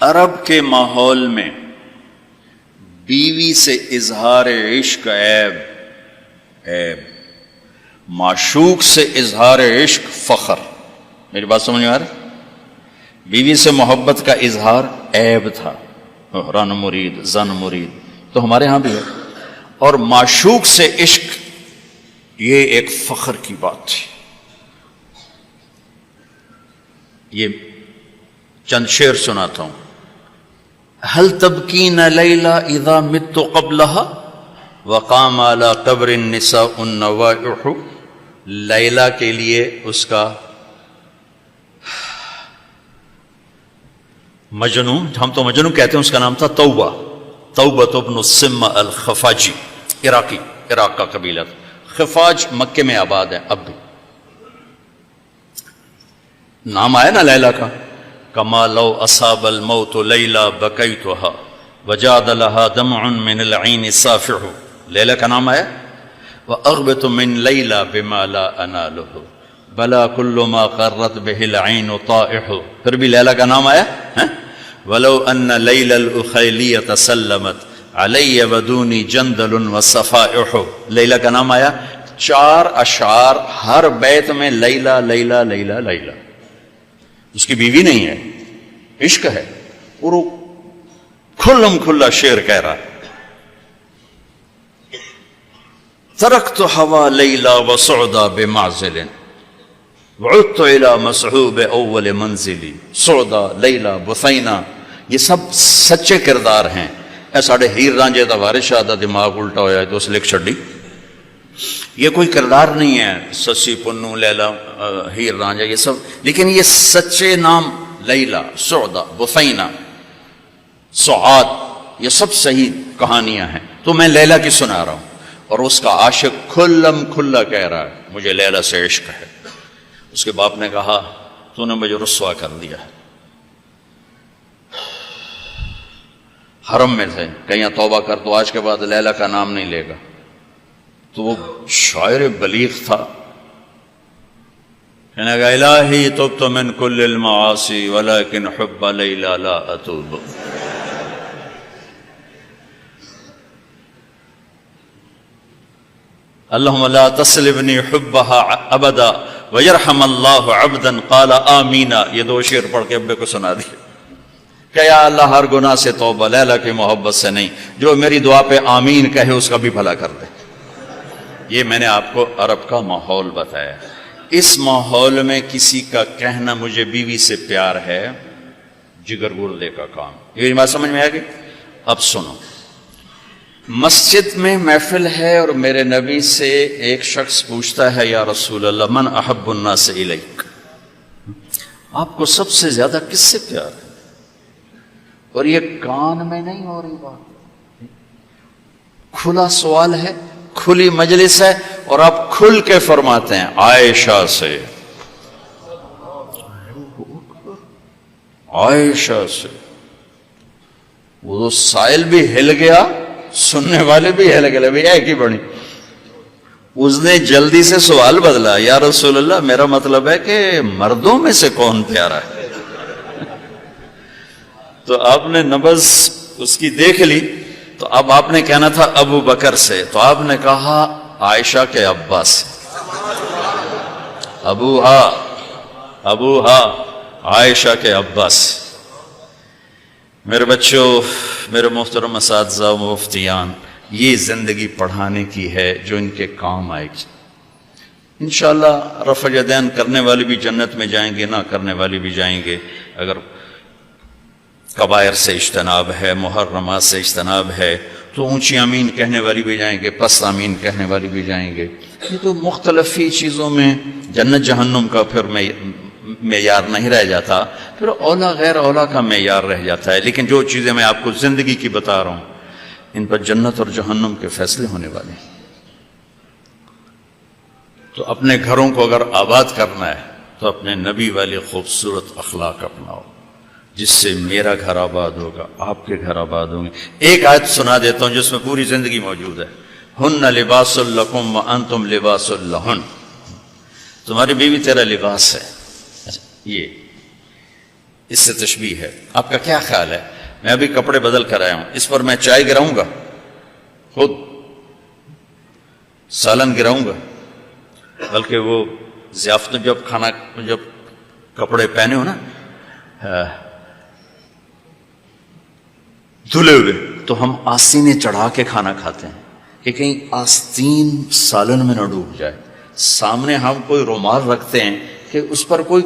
عرب کے ماحول میں بیوی سے اظہار عشق عیب، معشوق سے اظہار عشق فخر۔ میری بات سمجھ میں آ رہی؟ بیوی سے محبت کا اظہار عیب تھا، رن مرید زن مرید، تو ہمارے ہاں بھی ہے، اور معشوق سے عشق یہ ایک فخر کی بات تھی۔ یہ چند شعر سناتا ہوں۔ هل تبکین لیلا اذا مت قبلها وقام على قبر النساء النوائح۔ لیلا کے لیے اس کا مجنون، ہم تو مجنون کہتے ہیں، اس کا نام تھا توبہ، توبہ ابن السم الخفاجی، عراق کا قبیلہ تھا۔ خفاج مکے میں آباد ہے اب بھی، نام آیا نا لیلا کا۔ کما لو اصاب الموت لیلا بکیتها وجاد لها دمع من العین صافح، لیلا کا نام آیا۔ واغبط من لیلا بما لا اناله بلا كل ما قرت به العین طائح، پھر بھی لیلا کا نام آیا۔ ولو ان لیلا الاخیلیۃ سلمت علی ودونی جندل وصفائح، لیلا کا نام آیا۔ 4 اشعار ہر بیت میں لیلا لیلا لیلا لیلا، اس کی بیوی نہیں ہے، عشق ہے، اور وہ کھلم کھلا شعر کہہ رہا ہے۔ ترکت ہوا لیلا وسعدا بمعزل وعدت الى مسحوب اول منزلی، سعدا لیلا بثینا، یہ سب سچے کردار ہیں۔ اے ساڑھے ہیر رانجے دا وارث شاہ دا دماغ الٹا ہویا ہے تو اس لکھ چھڑی، یہ کوئی کردار نہیں ہے، سسی پنو لیلا ہیر رانجا یہ سب، لیکن یہ سچے نام لیلا، سعدا، بثینا، سعاد، یہ سب صحیح کہانیاں ہیں۔ تو میں لیلا کی سنا رہا ہوں، اور اس کا عاشق کھلم کھلا کہہ رہا ہے مجھے لیلا سے عشق ہے۔ اس کے باپ نے کہا تو نے مجھے رسوا کر دیا، حرم میں تھے، کہیں توبہ کر تو آج کے بعد لیلا کا نام نہیں لے گا۔ تو وہ شاعر بلیغ تھا، کہنے لگا الہی تبت من کل المعاصی ولکن حب لیلا لا اتوب۔ اللہم لا تسلبنی حبها ابدا ویرحم اللہ عبدا قال آمین، یہ 2 شعر پڑھ کے ابے کو سنا دیا کہ یا اللہ ہر گناہ سے توبہ، لیلا کی محبت سے نہیں، جو میری دعا پہ آمین کہے اس کا بھی بھلا کر دے۔ یہ میں نے آپ کو عرب کا ماحول بتایا۔ اس ماحول میں کسی کا کہنا مجھے بیوی سے پیار ہے جگر گردے کا کام۔ یہ بات سمجھ میں آ گئی؟ اب سنو، مسجد میں محفل ہے اور میرے نبی سے ایک شخص پوچھتا ہے یا رسول اللہ من احب الناس الیک، آپ کو سب سے زیادہ کس سے پیار ہے؟ اور یہ کان میں نہیں ہو رہی بات، کھلا سوال ہے، کھلی مجلس ہے، اور آپ کھل کے فرماتے ہیں عائشہ سے، عائشہ سے۔ وہ سائل بھی ہل گیا، سننے والے بھی ہل گئے، بھی ایک ہی بڑی۔ اس نے جلدی سے سوال بدلا، یا رسول اللہ میرا مطلب ہے کہ مردوں میں سے کون پیارا ہے؟ تو آپ نے نبض اس کی دیکھ لی، تو اب آپ نے کہنا تھا ابو بکر سے، تو آپ نے کہا عائشہ کے ابا سے، ابوہا عائشہ کے ابا سے۔ میرے بچوں، میرے محترم اساتذہ و مفتیان، یہ زندگی پڑھانے کی ہے جو ان کے کام آئے گی۔ انشاءاللہ رفع یدین کرنے والے بھی جنت میں جائیں گے، نہ کرنے والے بھی جائیں گے، اگر کبائر سے اجتناب ہے، محرمات سے اجتناب ہے، تو اونچی آمین کہنے والی بھی جائیں گے، پست آمین کہنے والی بھی جائیں گے۔ یہ تو مختلف ہی چیزوں میں جنت جہنم کا پھر معیار نہیں رہ جاتا، پھر اولا غیر اولا کا معیار رہ جاتا ہے۔ لیکن جو چیزیں میں آپ کو زندگی کی بتا رہا ہوں، ان پر جنت اور جہنم کے فیصلے ہونے والے ہیں۔ تو اپنے گھروں کو اگر آباد کرنا ہے تو اپنے نبی والے خوبصورت اخلاق اپناؤ، جس سے میرا گھر آباد ہوگا، آپ کے گھر آباد ہوں گے۔ ایک آیت سنا دیتا ہوں جس میں پوری زندگی موجود ہے۔ ہن لباس لکم وانتم لباس لہن، تمہاری بیوی تیرا لباس ہے۔ یہ اس سے تشبیہ ہے. آپ کا کیا خیال ہے؟ میں ابھی کپڑے بدل کر آیا ہوں، اس پر میں چائے گراؤں گا، خود سالن گراؤں گا؟ بلکہ وہ ضیافت میں جب کپڑے پہنے ہو نا دھلے ہوئے، تو ہم آستینیں چڑھا کے کھانا کھاتے ہیں کہ کہیں آستین سالن میں نہ ڈوب جائے. سامنے ہم کوئی رومال رکھتے ہیں کہ اس پر کوئی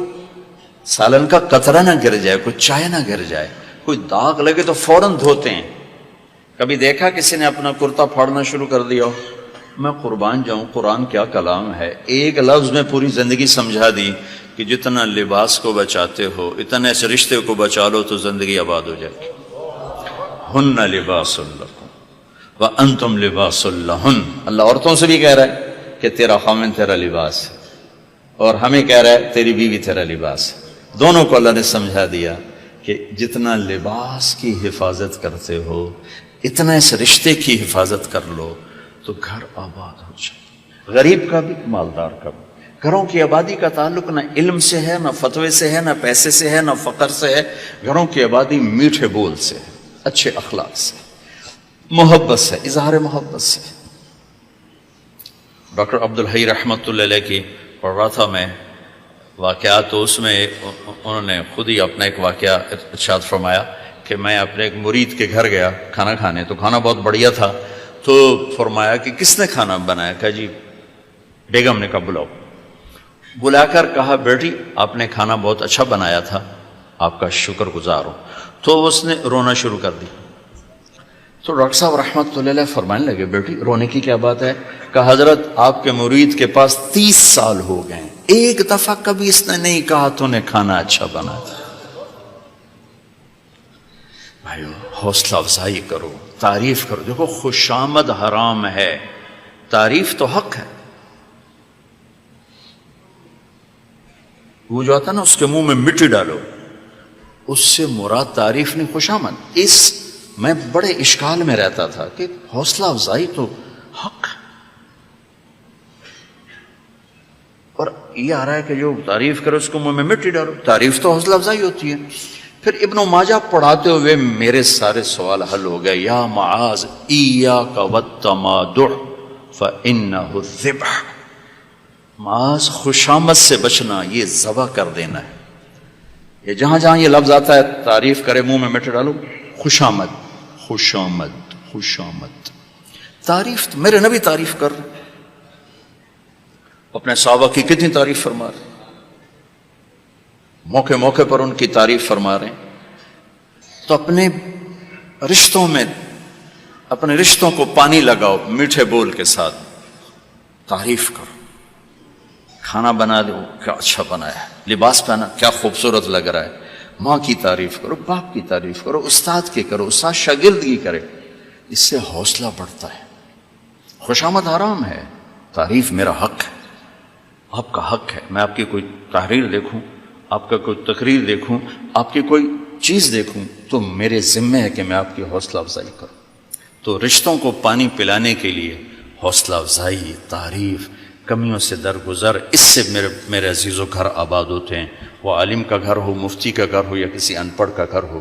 سالن کا قطرہ نہ گر جائے، کوئی چائے نہ گر جائے، کوئی داغ لگے تو فوراً دھوتے ہیں. کبھی دیکھا کسی نے اپنا کرتا پھاڑنا شروع کر دیا ہو؟ میں قربان جاؤں، قرآن کیا کلام ہے. ایک لفظ میں پوری زندگی سمجھا دی کہ جتنا لباس کو بچاتے ہو اتنے اس رشتے کو بچا لو تو زندگی آباد ہو جائے. ہن لباس لکم وانتم لباس لہن. اللہ عورتوں سے بھی کہہ رہا ہے کہ تیرا خامن تیرا لباس ہے، اور ہمیں کہہ رہا ہے تیری بیوی تیرا لباس ہے. دونوں کو اللہ نے سمجھا دیا کہ جتنا لباس کی حفاظت کرتے ہو اتنا اس رشتے کی حفاظت کر لو تو گھر آباد ہو جائے. غریب کا بھی مالدار کا بھی. گھروں کی آبادی کا تعلق نہ علم سے ہے، نہ فتوے سے ہے، نہ پیسے سے ہے، نہ فقر سے ہے. گھروں کی آبادی میٹھے بول سے ہے، اچھے اخلاق سے، محبت سے، اظہار محبت سے. ڈاکٹر عبدالحی رحمۃ اللہ علیہ کی پڑھ رہا تھا میں واقعات، تو اس میں انہوں نے خود ہی اپنا ایک واقعہ ارشاد فرمایا کہ میں اپنے ایک مرید کے گھر گیا کھانا کھانے، تو کھانا بہت بڑھیا تھا. تو فرمایا کہ کس نے کھانا بنایا؟ کہا جی بیگم نے. کہا بلاؤ. بلا کر کہا بیٹی آپ نے کھانا بہت اچھا بنایا تھا، آپ کا شکر گزار ہوں. تو اس نے رونا شروع کر دی. تو ڈاکٹر صاحب رحمۃ اللہ علیہ فرمانے لگے بیٹی رونے کی کیا بات ہے؟ کہا حضرت آپ کے مرید کے پاس 30 سال ہو گئے، ایک دفعہ کبھی اس نے نہیں کہا تو نے کھانا اچھا بنا. بھائیو حوصلہ افزائی کرو، تعریف کرو. دیکھو خوشامد حرام ہے، تعریف تو حق ہے. وہ جو آتا نا اس کے منہ میں مٹی ڈالو، اس سے مراد تعریف نہیں خوشامد. میں بڑے اشکال میں رہتا تھا کہ حوصلہ افزائی تو حق ہے، اور یہ آ رہا ہے کہ جو تعریف کرو اس کو منہ میں مٹی ڈالو. تعریف تو حوصلہ افزائی ہوتی ہے. پھر ابن ماجہ پڑھاتے ہوئے میرے سارے سوال حل ہو گئے. یا معاذ ایاک والتمادع فانہ الذبح. معاذ خوشامد سے بچنا، یہ ذبح کر دینا ہے. یہ جہاں جہاں یہ لفظ آتا ہے تعریف کرے منہ میں مٹی ڈالو، خوشامد خوشامد خوشامد. تعریف میرے نبی تعریف کر رہے، اپنے صحابہ کی کتنی تعریف فرما رہے، موقع موقع پر ان کی تعریف فرما رہے ہیں. تو اپنے رشتوں میں اپنے رشتوں کو پانی لگاؤ میٹھے بول کے ساتھ، تعریف کرو. کھانا بنا دو کیا اچھا بنایا ہے، لباس پہنا کیا خوبصورت لگ رہا ہے. ماں کی تعریف کرو، باپ کی تعریف کرو، استاد کی کرو، استاد شاگردگی کرے. اس سے حوصلہ بڑھتا ہے. خوشامد حرام ہے، تعریف میرا حق ہے، آپ کا حق ہے. میں آپ کی کوئی تحریر دیکھوں، آپ کا کوئی تقریر دیکھوں، آپ کی کوئی چیز دیکھوں تو میرے ذمہ ہے کہ میں آپ کی حوصلہ افزائی کروں. تو رشتوں کو پانی پلانے کے لیے حوصلہ افزائی، تعریف، کمیوں سے درگزر، اس سے میرے عزیزوں گھر آباد ہوتے ہیں. وہ عالم کا گھر ہو، مفتی کا گھر ہو، یا کسی ان پڑھ کا گھر ہو.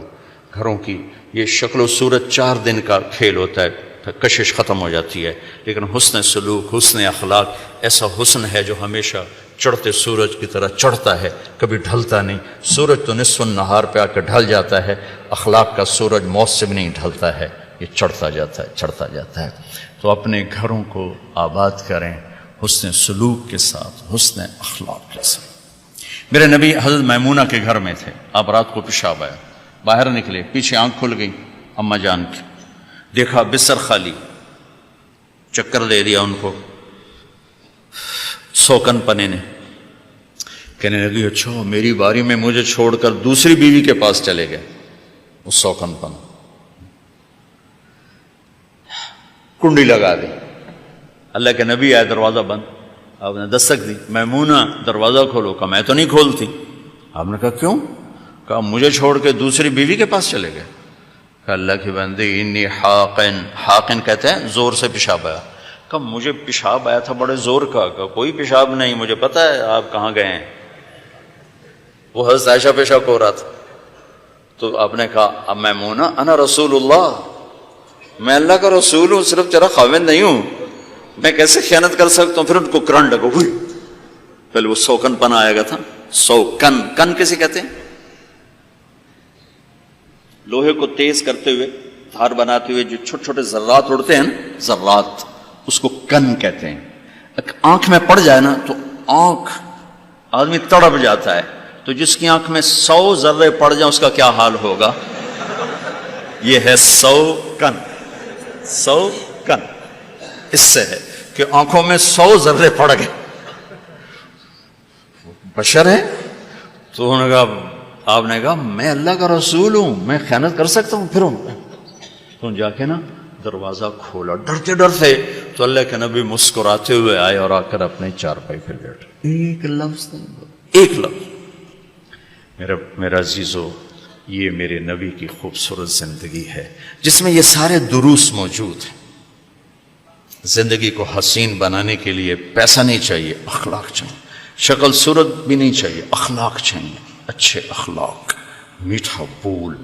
گھروں کی یہ شکل و صورت 4 دن کا کھیل ہوتا ہے، پھر کشش ختم ہو جاتی ہے. لیکن حسن سلوک، حسن اخلاق ایسا حسن ہے جو ہمیشہ چڑھتے سورج کی طرح چڑھتا ہے، کبھی ڈھلتا نہیں. سورج تو نصف النہار پہ آ کے ڈھل جاتا ہے، اخلاق کا سورج موت سے بھی نہیں ڈھلتا ہے، یہ چڑھتا جاتا ہے چڑھتا جاتا ہے. تو اپنے گھروں کو آباد کریں حسن سلوک کے ساتھ، حسن اخلاق کے ساتھ. میرے نبی حضرت میمونہ کے گھر میں تھے. آپ رات کو پیشاب آیا، باہر نکلے، پیچھے آنکھ کھل گئی اماں جان کی، دیکھا بستر خالی، چکر دے دیا ان کو. سوکن پنے نے کہنے لگی اچھا میری باری میں مجھے چھوڑ کر دوسری بیوی کے پاس چلے گئے. وہ سوکن پن کنڈی لگا دی. اللہ کے نبی آئے، دروازہ بند. آپ نے دستک دی، میمونہ دروازہ کھولو. کہا میں تو نہیں کھولتی. آپ نے کہا کیوں؟ کہا مجھے چھوڑ کے دوسری بیوی کے پاس چلے گئے. کہا اللہ کی بندی انی حاقن، حاقن کہتے ہیں زور سے پیشاب آیا. کہا مجھے پیشاب آیا تھا بڑے زور کا. کہا کوئی پیشاب نہیں، مجھے پتا ہے آپ کہاں گئے ہیں. وہ حضرت عائشہ پیشاب ہو رہا تھا. تو آپ نے کہا اب میمونہ انا رسول اللہ، میں اللہ کا رسول ہوں، صرف تیرا خاوند نہیں ہوں، میں کیسے خیانت کر سکتا ہوں؟ پھر ان کو کرنٹ لگا، ہوئی پہلے وہ سوکن پن آئے گا تھا، سوکن، کن کسے کہتے ہیں؟ لوہے کو تیز کرتے ہوئے، دھار بناتے ہوئے جو چھوٹے چھوٹے ذرات اڑتے ہیں نا، ذرات، اس کو کن کہتے ہیں۔ آنکھ میں پڑ جائے نا تو آنکھ آدمی تڑپ جاتا ہے، تو جس کی آنکھ میں 100 ذرے پڑ جائیں اس کا کیا حال ہوگا؟ یہ ہے 100 کن، 100 کن، اس سے ہے کہ آنکھوں میں 100 ذرے پڑ گئے، بشر ہے۔ تو انہوں نے کہا، آپ نے کہا میں اللہ کا رسول ہوں، میں خیانت کر سکتا ہوں؟ پھر تو جا کے نا دروازہ کھولا ڈرتے ڈرتے، تو اللہ کے نبی مسکراتے ہوئے آئے اور آ کر اپنے چارپائی پہ بیٹھے، ایک لفظ نہیں، ایک لفظ۔ میرا عزیزو، یہ میرے نبی کی خوبصورت زندگی ہے جس میں یہ سارے دروس موجود ہیں۔ زندگی کو حسین بنانے کے لیے پیسہ نہیں چاہیے، اخلاق چاہیے، شکل صورت بھی نہیں چاہیے، اخلاق چاہیے، اچھے اخلاق، میٹھا بول،